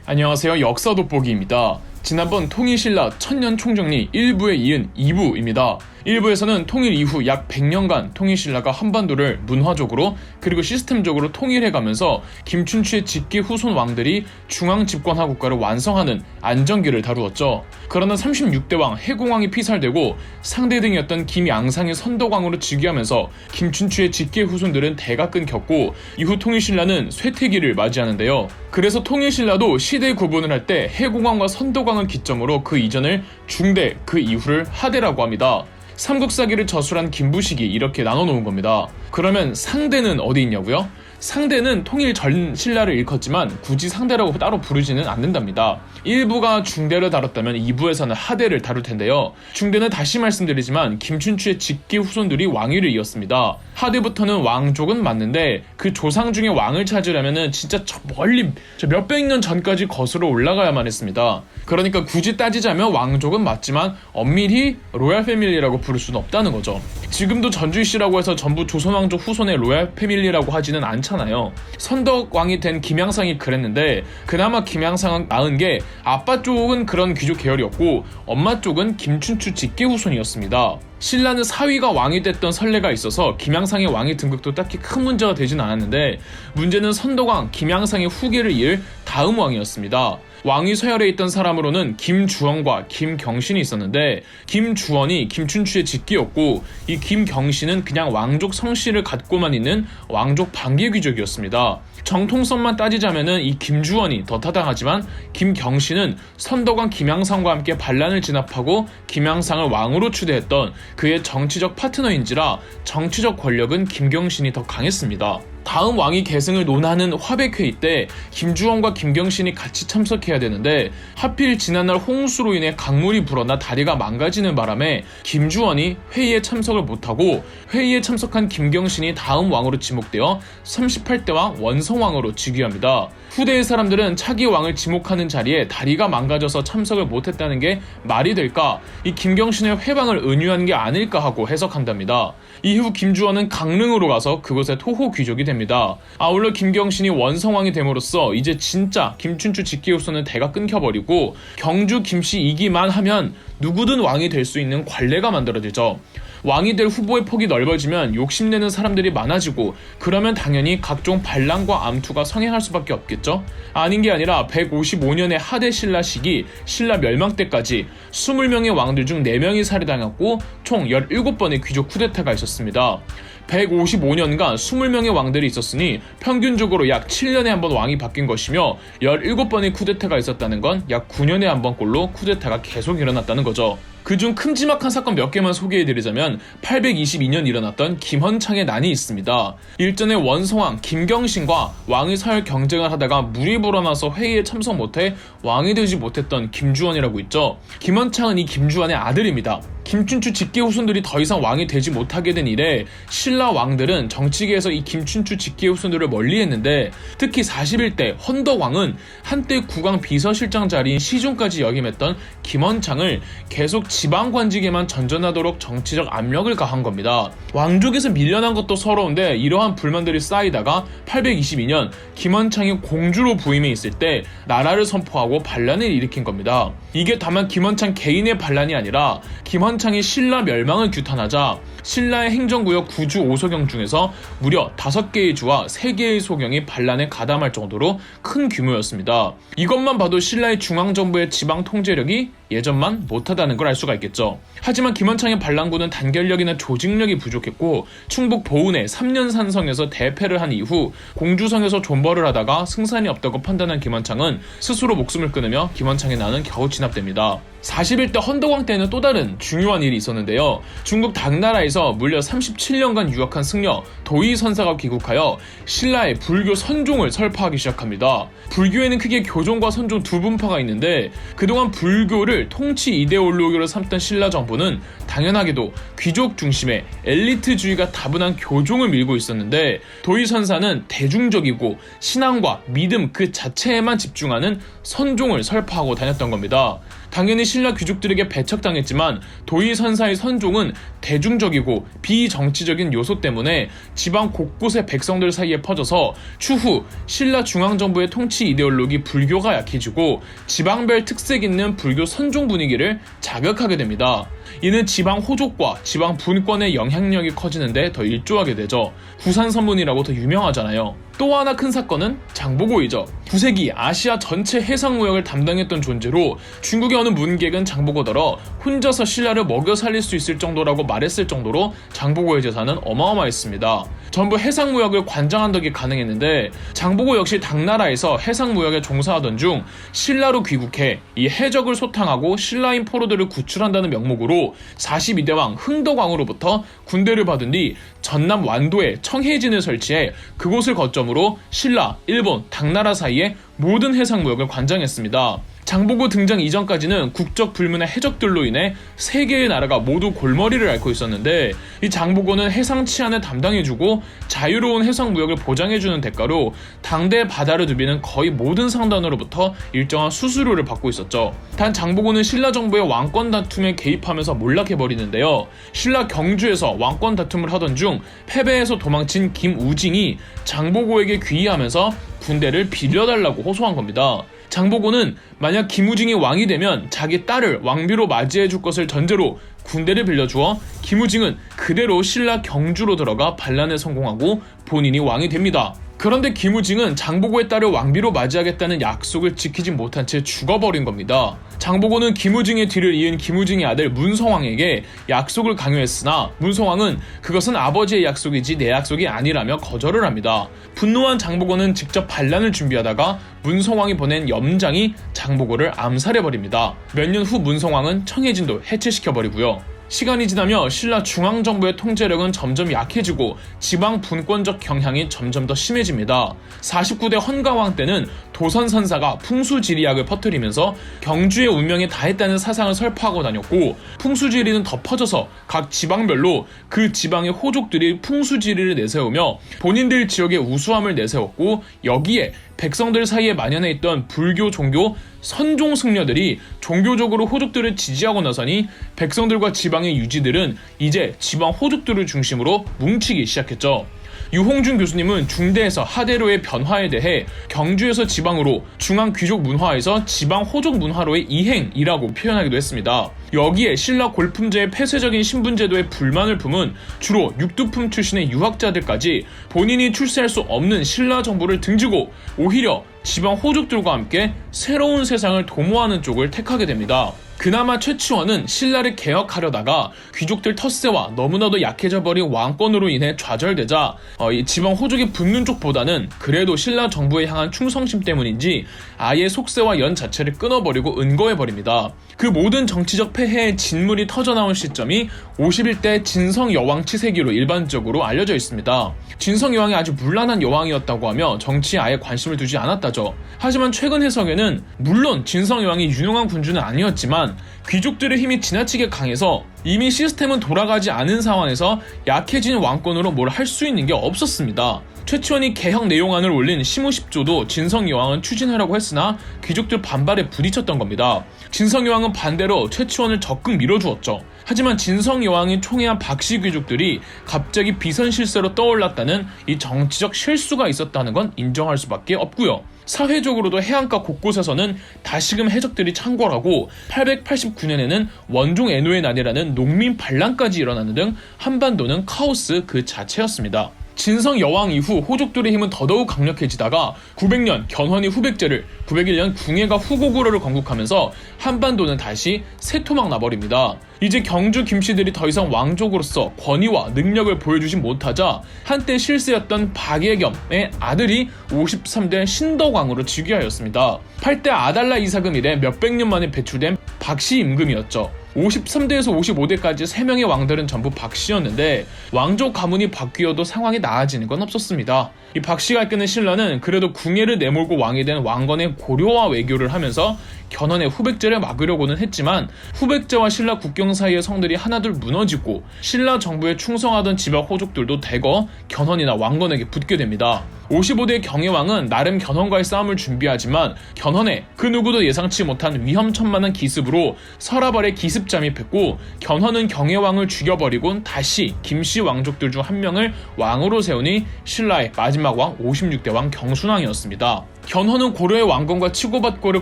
안녕하세요. 역사 돋보기입니다. 지난번 통일신라 천년총정리 1부에 이은 2부입니다. 1부에서는 통일 이후 약 100년간 통일신라가 한반도를 문화적으로 그리고 시스템적으로 통일해가면서 김춘추의 직계 후손 왕들이 중앙 집권화 국가를 완성하는 안정기를 다루었죠. 그러나 36대 왕 해공왕이 피살되고 상대등이었던 김양상이 선덕왕으로 즉위하면서 김춘추의 직계 후손들은 대가 끊겼고 이후 통일신라는 쇠퇴기를 맞이하는데요. 그래서 통일신라도 시대 구분을 할 때 해공왕과 선덕왕을 기점으로 그 이전을 중대, 그 이후를 하대라고 합니다. 삼국사기를 저술한 김부식이 이렇게 나눠놓은 겁니다. 그러면 상대는 어디 있냐고요? 상대는 통일 전 신라를 일컫지만 굳이 상대라고 따로 부르지는 않는답니다. 1부가 중대를 다뤘다면 2부에서는 하대를 다룰 텐데요. 중대는 다시 말씀드리지만 김춘추의 직계 후손들이 왕위를 이었습니다. 하대부터는 왕족은 맞는데 그 조상 중에 왕을 찾으려면 진짜 저 멀리 몇백 년 전까지 거슬러 올라가야만 했습니다. 그러니까 굳이 따지자면 왕족은 맞지만 엄밀히 로얄 패밀리라고 부를 수는 없다는 거죠. 지금도 전주씨라고 해서 전부 조선왕족 후손의 로얄 패밀리라고 하지는 않잖아요. 선덕왕이 된 김양상이 그랬는데 그나마 김양상은 나은 게 아빠 쪽은 그런 귀족 계열이었고 엄마 쪽은 김춘추 직계 후손이었습니다. 신라는 사위가 왕이 됐던 선례가 있어서 김양상의 왕위 등극도 딱히 큰 문제가 되진 않았는데 문제는 선덕왕 김양상의 후계를 이을 다음 왕이었습니다. 왕위 서열에 있던 사람으로는 김주원과 김경신이 있었는데 김주원이 김춘추의 직계였고 이 김경신은 그냥 왕족 성씨를 갖고만 있는 왕족 반계 귀족이었습니다. 정통성만 따지자면은 이 김주원이 더 타당하지만 김경신은 선덕왕 김양상과 함께 반란을 진압하고 김양상을 왕으로 추대했던 그의 정치적 파트너인지라 정치적 권력은 김경신이 더 강했습니다. 다음 왕위 계승을 논하는 화백회의 때 김주원과 김경신이 같이 참석해야 되는데 하필 지난날 홍수로 인해 강물이 불어나 다리가 망가지는 바람에 김주원이 회의에 참석을 못하고 회의에 참석한 김경신이 다음 왕으로 지목되어 38대 왕 원성왕으로 즉위합니다. 후대의 사람들은 차기 왕을 지목하는 자리에 다리가 망가져서 참석을 못했다는 게 말이 될까? 이 김경신의 회방을 은유한 게 아닐까 하고 해석한답니다. 이후 김주원은 강릉으로 가서 그곳의 토호 귀족이 됩니다. 아울러 김경신이 원성왕이 됨으로써 이제 진짜 김춘추 직계 후손은 대가 끊겨버리고 경주 김씨 이기만 하면 누구든 왕이 될 수 있는 관례가 만들어지죠. 왕이 될 후보의 폭이 넓어지면 욕심내는 사람들이 많아지고 그러면 당연히 각종 반란과 암투가 성행할 수밖에 없겠죠. 아닌 게 아니라 155년의 하대 신라 시기 신라 멸망 때까지 20명의 왕들 중 4명이 살해당했고 총 17번의 귀족 쿠데타가 있었습니다. 155년간 20명의 왕들이 있었으니 평균적으로 약 7년에 한 번 왕이 바뀐 것이며 17번의 쿠데타가 있었다는 건 약 9년에 한 번꼴로 쿠데타가 계속 일어났다는 거죠. 그중 큼지막한 사건 몇 개만 소개해드리자면 822년 일어났던 김헌창의 난이 있습니다. 일전에 원성왕 김경신과 왕의 서열 경쟁을 하다가 물이 불어나서 회의에 참석 못해 왕이 되지 못했던 김주원이라고 있죠. 김헌창은 이 김주원의 아들입니다. 김춘추 직계 후손들이 더 이상 왕이 되지 못하게 된 이래 신라 왕들은 정치계에서 이 김춘추 직계 후손들을 멀리했는데 특히 41대 헌덕왕은 한때 국왕 비서실장 자리인 시종까지 역임했던 김헌창을 계속 지방관직에만 전전하도록 정치적 압력을 가한 겁니다. 왕족에서 밀려난 것도 서러운데 이러한 불만들이 쌓이다가 822년 김헌창이 공주로 부임해 있을 때 나라를 선포하고 반란을 일으킨 겁니다. 이게 다만 김헌창 개인의 반란이 아니라 김헌창이 신라 멸망을 규탄하자 신라의 행정구역 9주 5소경 중에서 무려 5개의 주와 3개의 소경이 반란에 가담할 정도로 큰 규모였습니다. 이것만 봐도 신라의 중앙정부의 지방 통제력이 예전만 못하다는 걸 알 수가 있겠죠. 하지만 김헌창의 반란군은 단결력이나 조직력이 부족했고 충북 보은의 3년 산성에서 대패를 한 이후 공주성에서 존버를 하다가 승산이 없다고 판단한 김헌창은 스스로 목숨을 끊으며 김헌창의 난은 겨우 진압됩니다. 41대 헌덕왕 때는 또 다른 중요한 일이 있었는데요. 중국 당나라에서 무려 37년간 유학한 승려 도의선사가 귀국하여 신라의 불교 선종을 설파하기 시작합니다. 불교에는 크게 교종과 선종 두 분파가 있는데 그동안 불교를 통치 이데올로기로 삼던 신라 정부는 당연하게도 귀족 중심의 엘리트주의가 다분한 교종을 밀고 있었는데 도의선사는 대중적이고 신앙과 믿음 그 자체에만 집중하는 선종을 설파하고 다녔던 겁니다. 당연히 신라 귀족들에게 배척당했지만 도의선사의 선종은 대중적이고 비정치적인 요소 때문에 지방 곳곳의 백성들 사이에 퍼져서 추후 신라 중앙정부의 통치 이데올로기 불교가 약해지고 지방별 특색 있는 불교 선종 분위기를 자극하게 됩니다. 이는 지방 호족과 지방 분권의 영향력이 커지는데 더 일조하게 되죠. 구산선문이라고 더 유명하잖아요. 또 하나 큰 사건은 장보고이죠. 9세기 아시아 전체 해상무역을 담당했던 존재로 중국의 어느 문객은 장보고더러 혼자서 신라를 먹여 살릴 수 있을 정도라고 말했을 정도로 장보고의 재산은 어마어마했습니다. 전부 해상무역을 관장한 덕이 가능했는데 장보고 역시 당나라에서 해상무역에 종사하던 중 신라로 귀국해 이 해적을 소탕하고 신라인 포로들을 구출한다는 명목으로 42대 왕 흥덕왕으로부터 군대를 받은 뒤 전남 완도에 청해진을 설치해 그곳을 거점으로 신라, 일본, 당나라 사이에 모든 해상무역을 관장했습니다. 장보고 등장 이전까지는 국적 불문의 해적들로 인해 세 개의 나라가 모두 골머리를 앓고 있었는데 이 장보고는 해상 치안을 담당해주고 자유로운 해상무역을 보장해주는 대가로 당대 바다를 누비는 거의 모든 상단으로부터 일정한 수수료를 받고 있었죠. 단 장보고는 신라 정부의 왕권 다툼에 개입하면서 몰락해버리는데요. 신라 경주에서 왕권 다툼을 하던 중 패배해서 도망친 김우징이 장보고에게 귀의하면서 군대를 빌려달라고 호소한 겁니다. 장보고는 만약 김우징이 왕이 되면 자기 딸을 왕비로 맞이해줄 것을 전제로 군대를 빌려주어 김우징은 그대로 신라 경주로 들어가 반란에 성공하고 본인이 왕이 됩니다. 그런데 김우징은 장보고의 딸을 왕비로 맞이하겠다는 약속을 지키지 못한 채 죽어버린 겁니다. 장보고는 김우징의 뒤를 이은 김우징의 아들 문성왕에게 약속을 강요했으나 문성왕은 그것은 아버지의 약속이지 내 약속이 아니라며 거절을 합니다. 분노한 장보고는 직접 반란을 준비하다가 문성왕이 보낸 염장이 장보고를 암살해버립니다. 몇 년 후 문성왕은 청해진도 해체시켜버리고요. 시간이 지나며 신라 중앙정부의 통제력은 점점 약해지고 지방 분권적 경향이 점점 더 심해집니다. 49대 헌가왕 때는 도선선사가 풍수지리학을 퍼뜨리면서 경주의 운명에 다했다는 사상을 설파하고 다녔고 풍수지리는 더 퍼져서 각 지방별로 그 지방의 호족들이 풍수지리를 내세우며 본인들 지역의 우수함을 내세웠고 여기에 백성들 사이에 만연해 있던 불교 종교 선종 승려들이 종교적으로 호족들을 지지하고 나서니 백성들과 지방의 유지들은 이제 지방 호족들을 중심으로 뭉치기 시작했죠. 유홍준 교수님은 중대에서 하대로의 변화에 대해 경주에서 지방으로, 중앙 귀족 문화에서 지방 호족 문화로의 이행이라고 표현하기도 했습니다. 여기에 신라 골품제의 폐쇄적인 신분제도에 불만을 품은 주로 육두품 출신의 유학자들까지 본인이 출세할 수 없는 신라 정부를 등지고 오히려 지방 호족들과 함께 새로운 세상을 도모하는 쪽을 택하게 됩니다. 그나마 최치원은 신라를 개혁하려다가 귀족들 텃세와 너무나도 약해져 버린 왕권으로 인해 좌절되자 이 지방 호족이 붙는 쪽보다는 그래도 신라 정부에 향한 충성심 때문인지 아예 속세와 연 자체를 끊어버리고 은거해버립니다. 그 모든 정치적 폐해의 진물이 터져나온 시점이 51대 진성여왕 치세기로 일반적으로 알려져 있습니다. 진성여왕이 아주 문란한 여왕이었다고 하며 정치에 아예 관심을 두지 않았다죠. 하지만 최근 해석에는 물론 진성여왕이 유능한 군주는 아니었지만 귀족들의 힘이 지나치게 강해서 이미 시스템은 돌아가지 않은 상황에서 약해진 왕권으로 뭘 할 수 있는 게 없었습니다. 최치원이 개혁 내용안을 올린 시무십조도 진성여왕은 추진하려고 했으나 귀족들 반발에 부딪혔던 겁니다. 진성여왕은 반대로 최치원을 적극 밀어주었죠. 하지만 진성여왕이 총애한 박씨 귀족들이 갑자기 비선실세로 떠올랐다는 이 정치적 실수가 있었다는 건 인정할 수밖에 없고요. 사회적으로도 해안가 곳곳에서는 다시금 해적들이 창궐하고 889년에는 원종 애노의 난이라는 농민 반란까지 일어나는 등 한반도는 카오스 그 자체였습니다. 진성 여왕 이후 호족들의 힘은 더더욱 강력해지다가 900년 견훤이 후백제를, 901년 궁예가 후고구려를 건국하면서 한반도는 다시 새토막 나버립니다. 이제 경주 김씨들이 더 이상 왕족으로서 권위와 능력을 보여주지 못하자 한때 실세였던 박예겸의 아들이 53대 신덕왕으로 즉위하였습니다. 8대 아달라 이사금 이래 몇백 년 만에 배출된 박씨 임금이었죠. 53대에서 55대까지 3명의 왕들은 전부 박씨였는데 왕족 가문이 바뀌어도 상황이 나아지는 건 없었습니다. 이 박씨가 이끄는 신라는 그래도 궁예를 내몰고 왕이 된 왕건의 고려와 외교를 하면서 견훤의 후백제를 막으려고는 했지만 후백제와 신라 국경 사이의 성들이 하나둘 무너지고 신라 정부에 충성하던 지방 호족들도 대거 견훤이나 왕건에게 붙게 됩니다. 55대 경혜왕은 나름 견훤과의 싸움을 준비하지만 견훤의 그 누구도 예상치 못한 위험천만한 기습으로 서라벌에 기습 잠입했고 견훤은 경혜왕을 죽여버리곤 다시 김씨 왕족들 중 한 명을 왕으로 세우니 신라의 마지막 왕 56대 왕 경순왕이었습니다. 견훤은 고려의 왕건과 치고받고를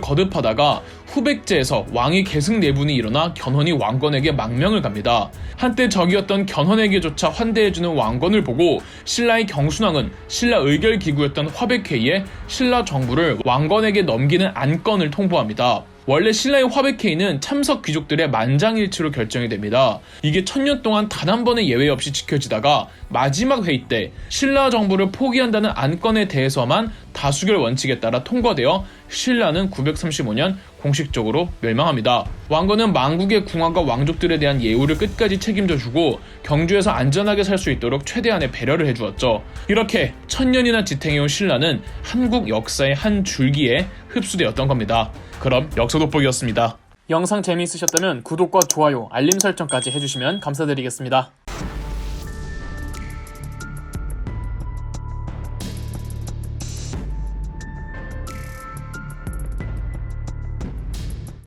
거듭하다가 후백제에서 왕위 계승 내분이 일어나 견훤이 왕건에게 망명을 갑니다. 한때 적이었던 견훤에게조차 환대해주는 왕건을 보고 신라의 경순왕은 신라 의결기구였던 화백회의에 신라 정부를 왕건에게 넘기는 안건을 통보합니다. 원래 신라의 화백회의는 참석 귀족들의 만장일치로 결정이 됩니다. 이게 1000년 동안 단 한 번의 예외 없이 지켜지다가 마지막 회의 때 신라 정부를 포기한다는 안건에 대해서만 다수결 원칙에 따라 통과되어 신라는 935년 공식적으로 멸망합니다. 왕건은 만국의 궁왕과 왕족들에 대한 예우를 끝까지 책임져주고 경주에서 안전하게 살 수 있도록 최대한의 배려를 해주었죠. 이렇게 1000년이나 지탱해온 신라는 한국 역사의 한 줄기에 흡수되었던 겁니다. 그럼 역사 돋보기였습니다. 영상 재미있으셨다면 구독과 좋아요, 알림 설정까지 해주시면 감사드리겠습니다.